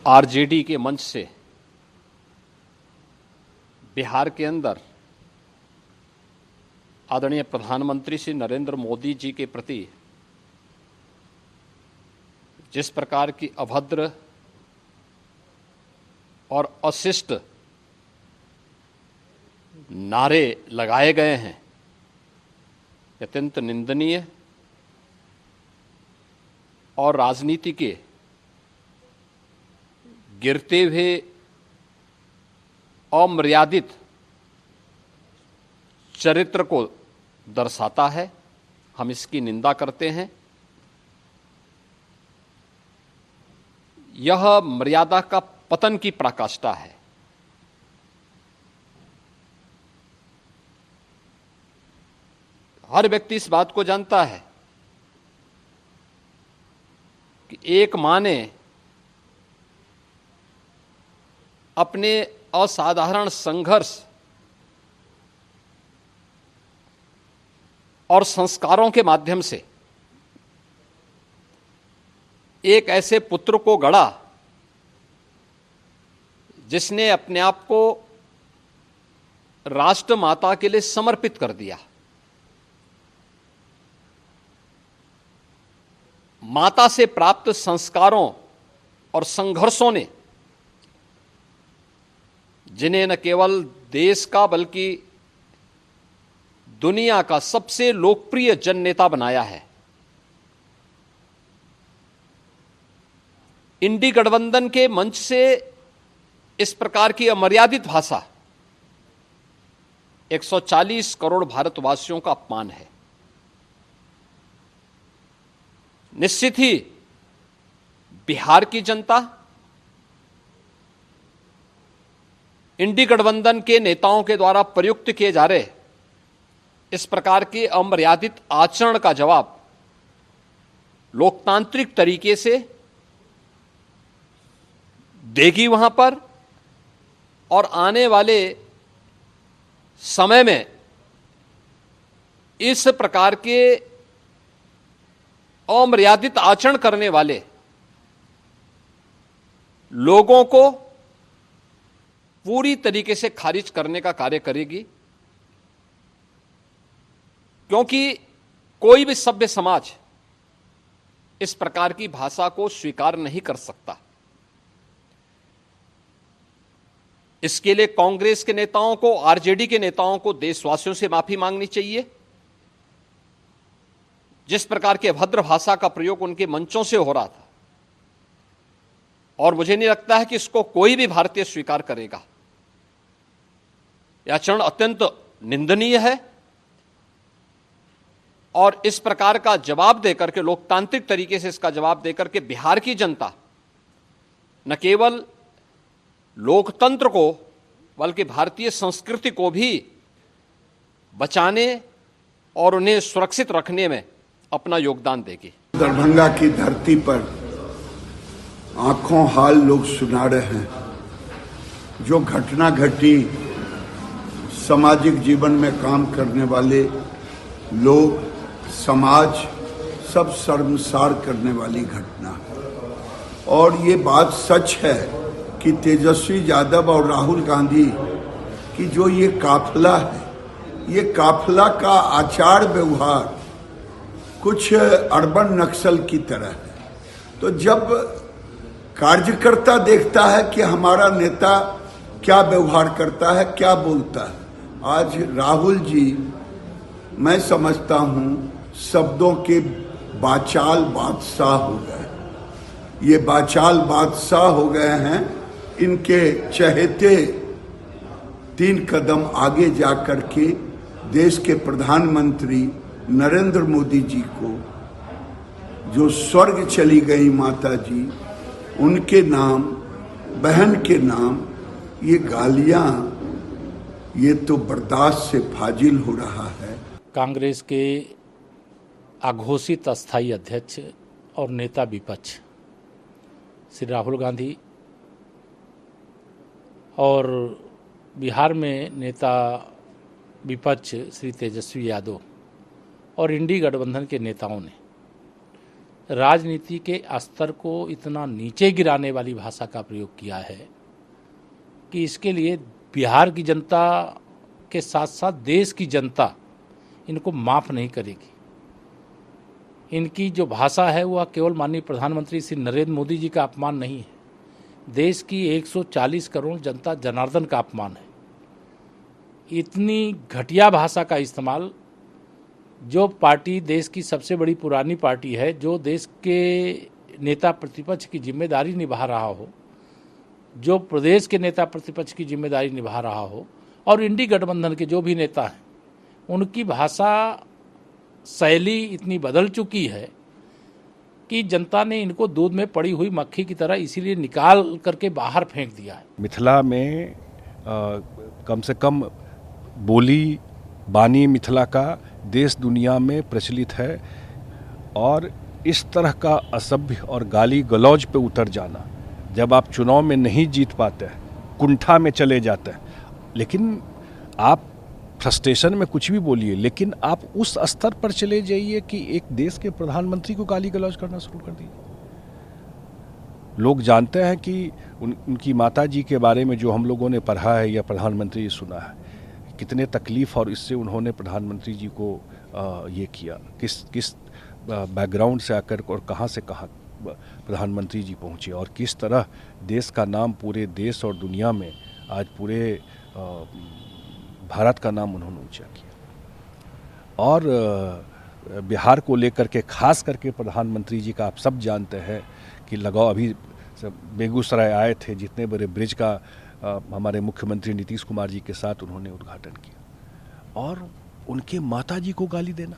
RJD के मंच से बिहार के अंदर आदरणीय प्रधानमंत्री श्री नरेंद्र मोदी जी के प्रति जिस प्रकार की अभद्र और अशिष्ट नारे लगाए गए हैं, अत्यंत निंदनीय और राजनीति के गिरते हुए अमर्यादित चरित्र को दर्शाता है। हम इसकी निंदा करते हैं। यह मर्यादा का पतन की पराकाष्ठा है। हर व्यक्ति इस बात को जानता है कि एक मां ने अपने असाधारण संघर्ष और संस्कारों के माध्यम से एक ऐसे पुत्र को गढ़ा जिसने अपने आप को राष्ट्र माता के लिए समर्पित कर दिया। माता से प्राप्त संस्कारों और संघर्षों ने जिन्हें न केवल देश का बल्कि दुनिया का सबसे लोकप्रिय जन नेता बनाया है। इंडी गठबंधन के मंच से इस प्रकार की अमर्यादित भाषा 140 करोड़ भारतवासियों का अपमान है। निश्चित ही बिहार की जनता इंडी गठबंधन के नेताओं के द्वारा प्रयुक्त किए जा रहे इस प्रकार के अमर्यादित आचरण का जवाब लोकतांत्रिक तरीके से देगी वहां पर, और आने वाले समय में इस प्रकार के अमर्यादित आचरण करने वाले लोगों को पूरी तरीके से खारिज करने का कार्य करेगी। क्योंकि कोई भी सभ्य समाज इस प्रकार की भाषा को स्वीकार नहीं कर सकता। इसके लिए कांग्रेस के नेताओं को, आरजेडी के नेताओं को देशवासियों से माफी मांगनी चाहिए। जिस प्रकार के अभद्र भाषा का प्रयोग उनके मंचों से हो रहा था, और मुझे नहीं लगता है कि इसको कोई भी भारतीय स्वीकार करेगा। यह आचरण अत्यंत निंदनीय है, और इस प्रकार का जवाब देकर के, लोकतांत्रिक तरीके से इसका जवाब देकर के बिहार की जनता न केवल लोकतंत्र को बल्कि भारतीय संस्कृति को भी बचाने और उन्हें सुरक्षित रखने में अपना योगदान देगी। दरभंगा की धरती पर आंखों हाल लोग सुना रहे हैं। जो घटना घटी, सामाजिक जीवन में काम करने वाले लोग, समाज सब शर्मसार करने वाली घटना है। और ये बात सच है कि तेजस्वी यादव और राहुल गांधी की जो ये काफिला है, ये काफिला का आचार व्यवहार कुछ अर्बन नक्सल की तरह है। तो जब कार्यकर्ता देखता है कि हमारा नेता क्या व्यवहार करता है, क्या बोलता है, आज राहुल जी मैं समझता हूँ शब्दों के बाचाल बादशाह हो गए। ये बाचाल बादशाह हो गए हैं। इनके चहेते 3 कदम आगे जाकर के देश के प्रधानमंत्री नरेंद्र मोदी जी को, जो स्वर्ग चली गई माता जी, उनके नाम, बहन के नाम ये गालियां, ये तो बर्दाश्त से फाजिल हो रहा है। कांग्रेस के अघोषित अस्थायी अध्यक्ष और नेता विपक्ष श्री राहुल गांधी और बिहार में नेता विपक्ष श्री तेजस्वी यादव और इंडी गठबंधन के नेताओं ने राजनीति के स्तर को इतना नीचे गिराने वाली भाषा का प्रयोग किया है कि इसके लिए बिहार की जनता के साथ साथ देश की जनता इनको माफ़ नहीं करेगी। इनकी जो भाषा है वह केवल माननीय प्रधानमंत्री श्री नरेंद्र मोदी जी का अपमान नहीं है, देश की 140 करोड़ जनता जनार्दन का अपमान है। इतनी घटिया भाषा का इस्तेमाल जो पार्टी देश की सबसे बड़ी पुरानी पार्टी है, जो देश के नेता प्रतिपक्ष की जिम्मेदारी निभा रहा हो, जो प्रदेश के नेता प्रतिपक्ष की जिम्मेदारी निभा रहा हो, और इंडी गठबंधन के जो भी नेता हैं, उनकी भाषा शैली इतनी बदल चुकी है कि जनता ने इनको दूध में पड़ी हुई मक्खी की तरह इसीलिए निकाल करके बाहर फेंक दिया है। मिथिला में कम से कम बोली बानी मिथिला का देश दुनिया में प्रचलित है, और इस तरह का असभ्य और गाली गलौज पे उतर जाना, जब आप चुनाव में नहीं जीत पाते हैं, कुंठा में चले जाते हैं, लेकिन आप फ्रस्ट्रेशन में कुछ भी बोलिए, लेकिन आप उस स्तर पर चले जाइए कि एक देश के प्रधानमंत्री को गाली गलौज करना शुरू कर दीजिए। लोग जानते हैं कि उनकी माता जी के बारे में जो हम लोगों ने पढ़ा है या प्रधानमंत्री जी सुना है, कितने तकलीफ़ और इससे उन्होंने प्रधानमंत्री जी को ये किया, किस बैकग्राउंड से आकर और कहाँ से कहाँ प्रधानमंत्री जी पहुँचे, और किस तरह देश का नाम पूरे देश और दुनिया में आज पूरे भारत का नाम उन्होंने ऊंचा किया। और बिहार को लेकर के खास करके प्रधानमंत्री जी का आप सब जानते हैं कि लगाओ, अभी बेगूसराय आए थे, जितने बड़े ब्रिज का हमारे मुख्यमंत्री नीतीश कुमार जी के साथ उन्होंने उद्घाटन किया, और उनके माता जी को गाली देना।